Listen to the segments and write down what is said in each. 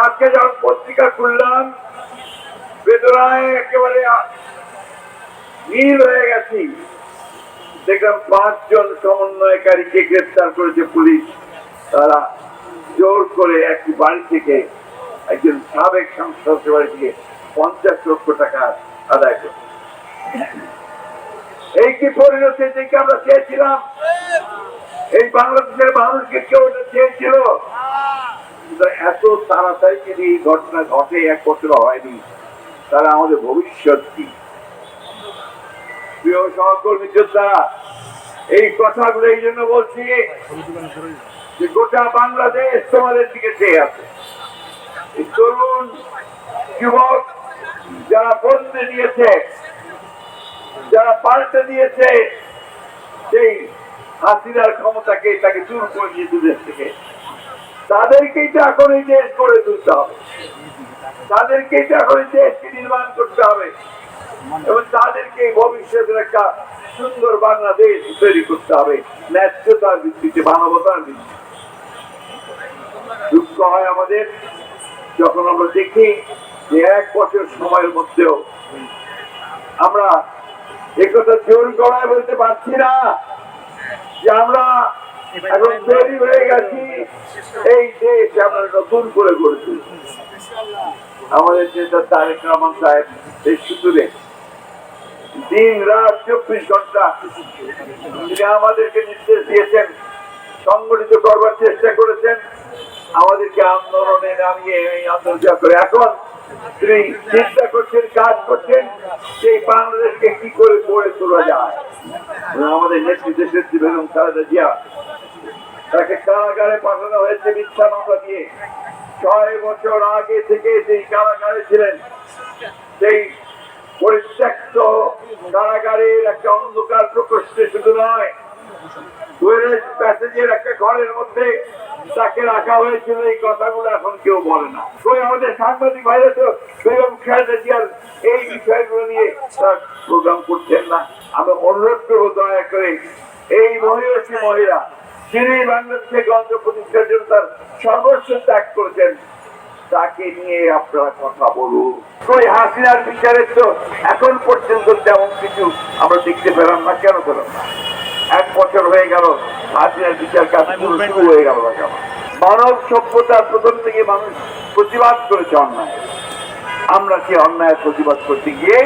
আজকে যখন পত্রিকা খুললাম বেদনায় একেবারে নীল হয়ে গেছি। দেখলাম 5 জন সমন্বয়কারীকে গ্রেফতার করেছে পুলিশ। তারা জোর করে একটি বাড়ি থেকে একজন সাবেক সংসদের বাড়ি থেকে 50 লক্ষ টাকা আদায় করে। এই কি পরিণতি থেকে আমরা চেয়েছিলাম? এই বাংলাদেশের মানুষকে কেউ চেয়েছিল? এত তাড়াতাড়ি যদি এই ঘটনা ঘটে, 1 বছর হয়নি, তারা আমাদের ভবিষ্যৎ কি? প্রিয় সহকর্মী যোদ্ধারা, এই কথাগুলো এই জন্য বলছি যে গোটা বাংলাদেশ তোমাদের দিকে চেয়ে আছে। এই তরুণ যুবক যারা বদলে দিয়েছে, যারা পাল্টে দিয়েছে সেই হাসিনার ক্ষমতাকে, তাকে দূর করে দিয়েছে দেশ থেকে, তাদেরকেই তো এখন এই দেশ গড়ে তুলতে হবে, তাদেরকেই তো এখন এই দেশকে নির্মাণ করতে হবে এবং তাদেরকে ভবিষ্যতের একটা সুন্দর বাংলাদেশ তৈরি করতে হবে, ন্যায্যতার ভিত্তিতে, মানবতার ভিত্তিতে। দুঃখ হয় আমাদের যখন আমরা দেখি যে 1 বছর সময়ের মধ্যেও আমরা একথা জোর গলায় বলতে পারছি না যে আমরা এখন তৈরি হয়ে গেছি, এই দেশ আমরা নতুন করে গড়ে তুলছি। আমাদের নেতা তারেক রহমান সাহেব এই সূত্রে দিন রাত 24 ঘন্টা তিনি আমাদেরকে নির্দেশ দিয়েছেন, সংগঠিত করবার চেষ্টা করেছেন, আমাদেরকে আন্দোলনে নামিয়ে এই আন্দোলন করে এখন তিনি চিন্তা করছেন, কাজ করছেন সেই বাংলাদেশকে কি করে গড়ে তোলা যায়। আমাদের নেত্রী দেশনেত্রী বেগম খালেদা জিয়া, তাকে কারাগারে পাঠানো হয়েছে মিথ্যা মামলা দিয়ে। 6 বছর আগে থেকে সেই কারাগারে ছিলেন, সেই পরিত্যক্ত কারাগারের একটা অন্ধকার প্রকোষ্ঠে শুধু নয়, টয়লেট প্যাসেজের একটা ঘরের মধ্যে তাকে রাখা হয়েছিল। এই কথাগুলো এখন কেউ বলে না। আমাদের সাংবাদিক ভাইরা তো বেগম খালেদা জিয়ার এই বিষয়গুলো নিয়ে প্রোগ্রাম করছেন না। আমি অনুরোধ করবো দয়া করে এই মহিলা যিনি বাংলাদেশে গণতন্ত্র প্রতিষ্ঠার জন্য তার সর্বস্ব ত্যাগ করেছেন, তাকে নিয়ে আপনারা কথা বলুন। ওই হাসিনার বিচারের তো এখন পর্যন্ত তেমন কিছু আমরা দেখতে পেলাম না। কেন পেলাম না? 1 বছর হয়ে গেল, হাসিনার বিচার কাজ শুরু হয়ে গেল না কেন? মানব সভ্যতার প্রথম থেকে মানুষ প্রতিবাদ করেছে অন্যায়। আমরা কি অন্যায়ের প্রতিবাদ করতে গিয়ে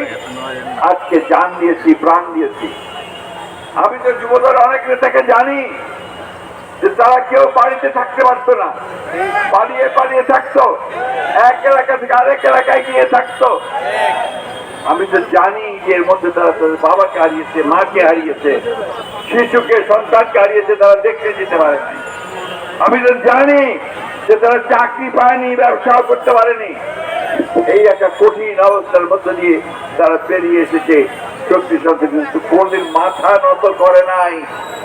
আজকে জান দিয়েছি, প্রাণ দিয়েছি। আমি তো যুবদল অনেক নেতাকে জানি যে তারা কেউ বাড়িতে থাকতে পারতো না, পালিয়ে পালিয়ে থাকতো, এক এলাকা থেকে আরেক এলাকায় গিয়ে থাকতো। আমি তো জানি যে এর মধ্যে তারা তাদের বাবাকে হারিয়েছে, মাকে হারিয়েছে, শিশুকে, সন্তানকে হারিয়েছে, তারা দেখতে যেতে পারে না। আমি তো জানি যে তারা চাকরি পায়নি, ব্যবসাও করতে পারেনি। এই একটা কঠিন অবস্থার মধ্যে দিয়ে তারা পেরিয়ে এসেছে শক্তি শক্তি, কিন্তু কোনদিন মাথা নত করে নাই,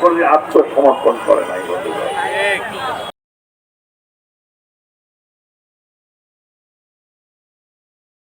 কোনদিন আত্মসমর্পণ করে নাই।